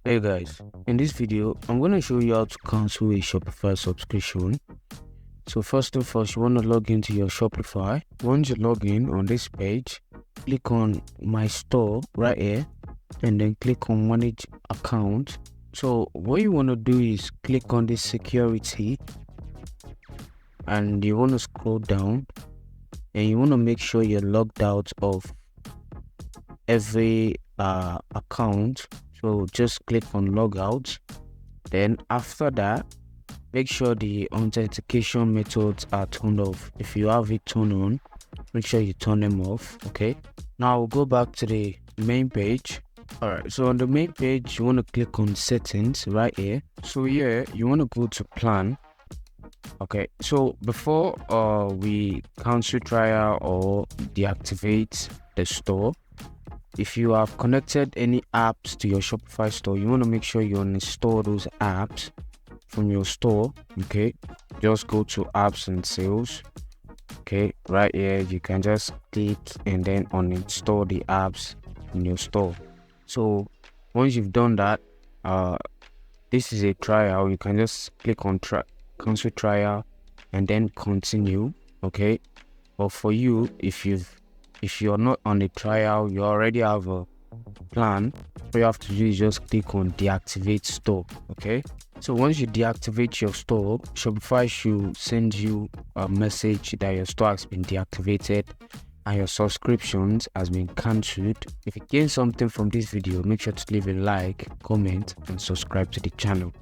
Hey guys, in this video, I'm going to show you how to cancel a Shopify subscription. So first of all, you want to log into your Shopify. Once you log in on this page, click on My Store right here and then click on Manage Account. So what you want to do is click on this security and you want to scroll down and you want to make sure you're logged out of every account. So just click on log out. Then after that, make sure the authentication methods are turned off. If you have it turned on, make sure you turn them off. Okay, now we'll go back to the main page. All right, so on the main page you want to click on settings right here. So here you want to go to plan. Okay, so before we cancel trial or deactivate the store, if you have connected any apps to your Shopify store, you want to make sure you uninstall those apps from your store. Okay, just go to apps and sales. Okay, right here you can just click and then uninstall the apps in your store. So once you've done that, this is a trial. You can just click on cancel trial and then continue. Okay, but for you, if you're not on the trial, you already have a plan. All you have to do is just click on deactivate store. Okay, so once you deactivate your store, Shopify should send you a message that your store has been deactivated and your subscriptions has been cancelled. If you gain something from this video, make sure to leave a like, comment and subscribe to the channel.